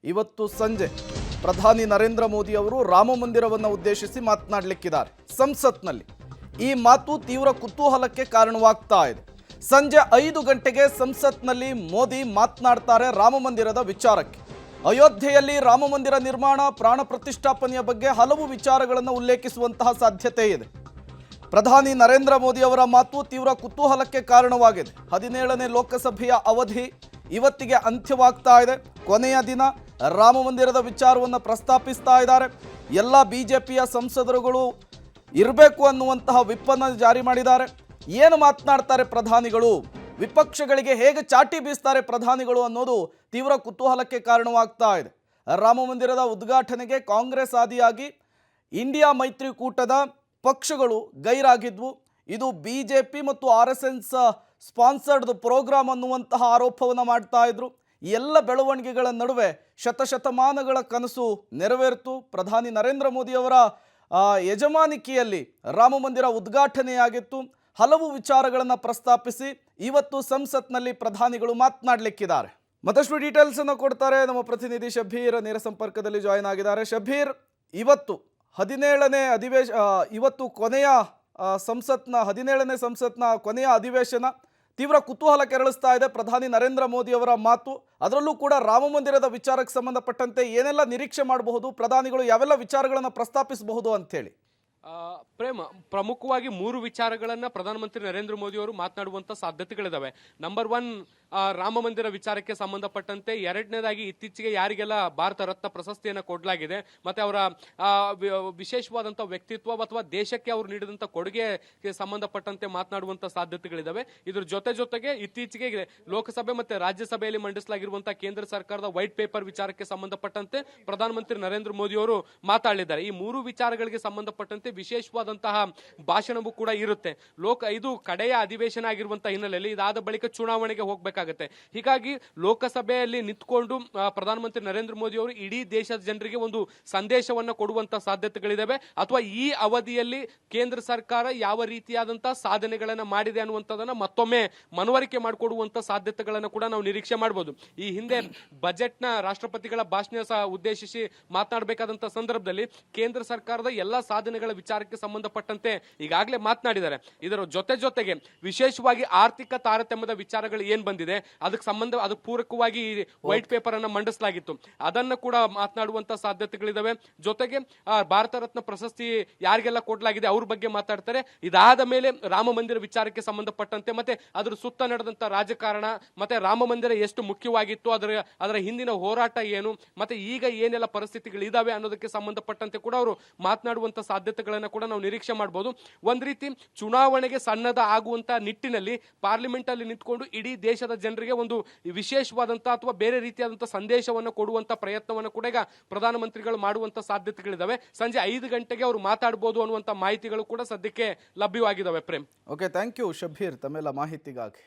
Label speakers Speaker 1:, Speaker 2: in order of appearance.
Speaker 1: ಇವತ್ತು ಸಂಜೆ ಪ್ರಧಾನಿ ನರೇಂದ್ರ ಮೋದಿ ಅವರು ರಾಮ ಮಂದಿರವನ್ನು ಉದ್ದೇಶಿಸಿ ಮಾತನಾಡಲಿಕ್ಕಿದ್ದಾರೆ ಸಂಸತ್ನಲ್ಲಿ. ಈ ಮಾತು ತೀವ್ರ ಕುತೂಹಲಕ್ಕೆ ಕಾರಣವಾಗ್ತಾ ಇದೆ. ಸಂಜೆ 5 ಗಂಟೆಗೆ ಸಂಸತ್ನಲ್ಲಿ ಮೋದಿ ಮಾತನಾಡ್ತಾರೆ ರಾಮ ಮಂದಿರದ ವಿಚಾರಕ್ಕೆ. ಅಯೋಧ್ಯೆಯಲ್ಲಿ ರಾಮ ಮಂದಿರ ನಿರ್ಮಾಣ, ಪ್ರಾಣ ಪ್ರತಿಷ್ಠಾಪನೆಯ ಬಗ್ಗೆ ಹಲವು ವಿಚಾರಗಳನ್ನು ಉಲ್ಲೇಖಿಸುವಂತಹ ಸಾಧ್ಯತೆ ಇದೆ. ಪ್ರಧಾನಿ ನರೇಂದ್ರ ಮೋದಿ ಅವರ ಮಾತು ತೀವ್ರ ಕುತೂಹಲಕ್ಕೆ ಕಾರಣವಾಗಿದೆ. 17ನೇ ಲೋಕಸಭೆಯ ಅವಧಿ ಇವತ್ತಿಗೆ ಅಂತ್ಯವಾಗ್ತಾ ಇದೆ. ಕೊನೆಯ ದಿನ ರಾಮ ಮಂದಿರದ ವಿಚಾರವನ್ನು ಪ್ರಸ್ತಾಪಿಸ್ತಾ ಇದ್ದಾರೆ. ಎಲ್ಲ ಬಿಜೆಪಿಯ ಸಂಸದರುಗಳು ಇರಬೇಕು ಅನ್ನುವಂತಹ ವಿಪ್ಪನ್ನು ಜಾರಿ ಮಾಡಿದ್ದಾರೆ. ಏನು ಮಾತನಾಡ್ತಾರೆ ಪ್ರಧಾನಿಗಳು, ವಿಪಕ್ಷಗಳಿಗೆ ಹೇಗೆ ಚಾಟಿ ಬೀಸ್ತಾರೆ ಪ್ರಧಾನಿಗಳು ಅನ್ನೋದು ತೀವ್ರ ಕುತೂಹಲಕ್ಕೆ ಕಾರಣವಾಗ್ತಾ ಇದೆ. ರಾಮ ಮಂದಿರದ ಉದ್ಘಾಟನೆಗೆ ಕಾಂಗ್ರೆಸ್ ಆದಿಯಾಗಿ ಇಂಡಿಯಾ ಮೈತ್ರಿಕೂಟದ ಪಕ್ಷಗಳು ಗೈರಾಗಿದ್ವು. ಇದು ಬಿಜೆಪಿ ಮತ್ತು RSS ಸ್ಪಾನ್ಸರ್ಡ್ ಪ್ರೋಗ್ರಾಮ್ ಅನ್ನುವಂತಹ ಆರೋಪವನ್ನು ಮಾಡ್ತಾ ಇದ್ರು. ಎಲ್ಲ ಬೆಳವಣಿಗೆಗಳ ನಡುವೆ ಶತಶತಮಾನಗಳ ಕನಸು ನೆರವೇರಿತು. ಪ್ರಧಾನಿ ನರೇಂದ್ರ ಮೋದಿಯವರ ಯಜಮಾನಿಕೆಯಲ್ಲಿ ರಾಮ ಮಂದಿರ ಉದ್ಘಾಟನೆಯಾಗಿತ್ತು. ಹಲವು ವಿಚಾರಗಳನ್ನು ಪ್ರಸ್ತಾಪಿಸಿ ಇವತ್ತು ಸಂಸತ್ನಲ್ಲಿ ಪ್ರಧಾನಿಗಳು ಮಾತನಾಡಲಿಕ್ಕಿದ್ದಾರೆ. ಮತ್ತಷ್ಟು ಡೀಟೇಲ್ಸ್ ಅನ್ನು ಕೊಡ್ತಾರೆ ನಮ್ಮ ಪ್ರತಿನಿಧಿ ಶಬೀರ್, ನೇರ ಸಂಪರ್ಕದಲ್ಲಿ ಜಾಯಿನ್ ಆಗಿದ್ದಾರೆ. ಶಬೀರ್, ಇವತ್ತು 17ನೇ ಇವತ್ತು ಕೊನೆಯ ಸಂಸತ್ನ 17ನೇ ಸಂಸತ್ನ ಕೊನೆಯ ಅಧಿವೇಶನ ತೀವ್ರ ಕುತೂಹಲ ಕೆರಳಿಸ್ತಾ ಇದೆ. ಪ್ರಧಾನಿ ನರೇಂದ್ರ ಮೋದಿ ಅವರ ಮಾತು, ಅದರಲ್ಲೂ ಕೂಡ ರಾಮ ಮಂದಿರದ ವಿಚಾರಕ್ಕೆ ಸಂಬಂಧಪಟ್ಟಂತೆ ಏನೆಲ್ಲ ನಿರೀಕ್ಷೆ ಮಾಡಬಹುದು, ಪ್ರಧಾನಿಗಳು ಯಾವೆಲ್ಲ ವಿಚಾರಗಳನ್ನು ಪ್ರಸ್ತಾಪಿಸಬಹುದು ಅಂತೇಳಿ?
Speaker 2: ಪ್ರೇಮ, ಪ್ರಮುಖವಾಗಿ 3 ವಿಚಾರಗಳನ್ನ ಪ್ರಧಾನಮಂತ್ರಿ ನರೇಂದ್ರ ಮೋದಿ ಅವರು ಮಾತನಾಡುವಂತ ಸಾಧ್ಯತೆಗಳಿದಾವೆ. ನಂಬರ್ 1 ರಾಮ ಮಂದಿರ ವಿಚಾರಕ್ಕೆ ಸಂಬಂಧಪಟ್ಟಂತೆ, ಎರಡನೇದಾಗಿ ಇತ್ತೀಚೆಗೆ ಯಾರಿಗೆಲ್ಲ ಭಾರತ ರತ್ನ ಪ್ರಶಸ್ತಿಯನ್ನು ಕೊಡಲಾಗಿದೆ ಮತ್ತೆ ಅವರ ವಿಶೇಷವಾದಂತಹ ವ್ಯಕ್ತಿತ್ವ ಅಥವಾ ದೇಶಕ್ಕೆ ಅವರು ನೀಡಿದಂತ ಕೊಡುಗೆಗೆ ಸಂಬಂಧಪಟ್ಟಂತೆ ಮಾತನಾಡುವಂತ ಸಾಧ್ಯತೆಗಳಿದಾವೆ. ಇದ್ರ ಜೊತೆಗೆ ಇತ್ತೀಚೆಗೆ ಲೋಕಸಭೆ ಮತ್ತೆ ರಾಜ್ಯಸಭೆಯಲ್ಲಿ ಮಂಡಿಸಲಾಗಿರುವಂತಹ ಕೇಂದ್ರ ಸರ್ಕಾರದ ವೈಟ್ ಪೇಪರ್ ವಿಚಾರಕ್ಕೆ ಸಂಬಂಧಪಟ್ಟಂತೆ ಪ್ರಧಾನಮಂತ್ರಿ ನರೇಂದ್ರ ಮೋದಿ ಅವರು ಮಾತಾಡಲಿದ್ದಾರೆ. ಈ 3 ವಿಚಾರಗಳಿಗೆ ಸಂಬಂಧಪಟ್ಟಂತೆ ವಿಶೇಷವಾದಂತಹ ಭಾಷಣವೂ ಕೂಡ ಇರುತ್ತೆ. ಇದು ಕಡೆಯ ಅಧಿವೇಶನ ಆಗಿರುವಂತಹ ಹಿನ್ನೆಲೆಯಲ್ಲಿ ಇದಾದ ಬಳಿಕ ಚುನಾವಣೆಗೆ ಹೋಗಬೇಕಾಗುತ್ತೆ. ಹೀಗಾಗಿ ಲೋಕಸಭೆಯಲ್ಲಿ ನಿಂತ್ಕೊಂಡು ಪ್ರಧಾನಮಂತ್ರಿ ನರೇಂದ್ರ ಮೋದಿ ಅವರು ಇಡೀ ದೇಶದ ಜನರಿಗೆ ಒಂದು ಸಂದೇಶವನ್ನು ಕೊಡುವಂತಹ ಸಾಧ್ಯತೆಗಳಿದಾವೆ. ಅಥವಾ ಈ ಅವಧಿಯಲ್ಲಿ ಕೇಂದ್ರ ಸರ್ಕಾರ ಯಾವ ರೀತಿಯಾದಂತಹ ಸಾಧನೆಗಳನ್ನ ಮಾಡಿದೆ ಅನ್ನುವಂಥದ್ದನ್ನ ಮತ್ತೊಮ್ಮೆ ಮನವರಿಕೆ ಮಾಡಿಕೊಡುವಂತ ಸಾಧ್ಯತೆಗಳನ್ನು ಕೂಡ ನಾವು ನಿರೀಕ್ಷೆ ಮಾಡಬಹುದು. ಈ ಹಿಂದೆ ಬಜೆಟ್ನ ರಾಷ್ಟ್ರಪತಿಗಳ ಭಾಷಣ ಉದ್ದೇಶಿಸಿ ಮಾತನಾಡಬೇಕಾದಂತಹ ಸಂದರ್ಭದಲ್ಲಿ ಕೇಂದ್ರ ಸರ್ಕಾರದ ಎಲ್ಲಾ ಸಾಧನೆಗಳ ವಿಚಾರಕ್ಕೆ ಸಂಬಂಧಪಟ್ಟಂತೆ ಈಗಾಗಲೇ ಮಾತನಾಡಿದ್ದಾರೆ. ಇದರ ಜೊತೆಗೆ ವಿಶೇಷವಾಗಿ ಆರ್ಥಿಕ ತಾರತಮ್ಯದ ವಿಚಾರಗಳು ಏನ್ ಬಂದಿದೆ ಅದಕ್ಕೆ ಪೂರಕವಾಗಿ ವೈಟ್ ಪೇಪರ್ ಅನ್ನ ಮಂಡಿಸಲಾಗಿತ್ತು. ಅದನ್ನ ಕೂಡ ಮಾತನಾಡುವಂತ ಸಾಧ್ಯತೆಗಳಿದಾವೆ. ಜೊತೆಗೆ ಭಾರತ ರತ್ನ ಪ್ರಶಸ್ತಿ ಯಾರಿಗೆಲ್ಲ ಕೊಡಲಾಗಿದೆ ಅವ್ರ ಬಗ್ಗೆ ಮಾತಾಡ್ತಾರೆ. ಇದಾದ ಮೇಲೆ ರಾಮ ಮಂದಿರ ವಿಚಾರಕ್ಕೆ ಸಂಬಂಧಪಟ್ಟಂತೆ ಮತ್ತೆ ಅದರ ಸುತ್ತ ನಡೆದಂತ ರಾಜಕಾರಣ ಮತ್ತೆ ರಾಮ ಮಂದಿರ ಎಷ್ಟು ಮುಖ್ಯವಾಗಿತ್ತು, ಅದರ ಹಿಂದಿನ ಹೋರಾಟ ಏನು, ಮತ್ತೆ ಈಗ ಏನೆಲ್ಲ ಪರಿಸ್ಥಿತಿಗಳು ಇದಾವೆ ಅನ್ನೋದಕ್ಕೆ ಸಂಬಂಧಪಟ್ಟಂತೆ ಕೂಡ ಅವರು ಮಾತನಾಡುವಂತ ಸಾಧ್ಯತೆಗಳನ್ನ ಕೂಡ ನಾವು ನಿರೀಕ್ಷೆ ಮಾಡಬಹುದು. ಒಂದ್ ರೀತಿ ಚುನಾವಣೆಗೆ ಸನ್ನದ್ಧ ಆಗುವಂತ ನಿಟ್ಟಿನಲ್ಲಿ ಪಾರ್ಲಿಮೆಂಟ್ ಅಲ್ಲಿ ನಿಂತ್ಕೊಂಡು ಇಡೀ ದೇಶದ ಜನರಿಗೆ ಒಂದು ವಿಶೇಷವಾದಂತಹ ಅಥವಾ ಬೇರೆ ರೀತಿಯಾದಂತಹ ಸಂದೇಶವನ್ನು ಕೊಡುವಂತ ಪ್ರಯತ್ನವನ್ನು ಕೂಡ ಈಗ ಪ್ರಧಾನಮಂತ್ರಿಗಳು ಮಾಡುವಂತ ಸಾಧ್ಯತೆಗಳಿದಾವೆ. ಸಂಜೆ 5 ಗಂಟೆಗೆ ಅವರು ಮಾತಾಡಬಹುದು ಅನ್ನುವಂತ ಮಾಹಿತಿಗಳು ಕೂಡ ಸದ್ಯಕ್ಕೆ ಲಭ್ಯವಾಗಿದ್ದಾವೆ. Prem,
Speaker 1: okay, thank you Shabeer ತಮ್ಮೆಲ್ಲ ಮಾಹಿತಿಗಾಗಿ.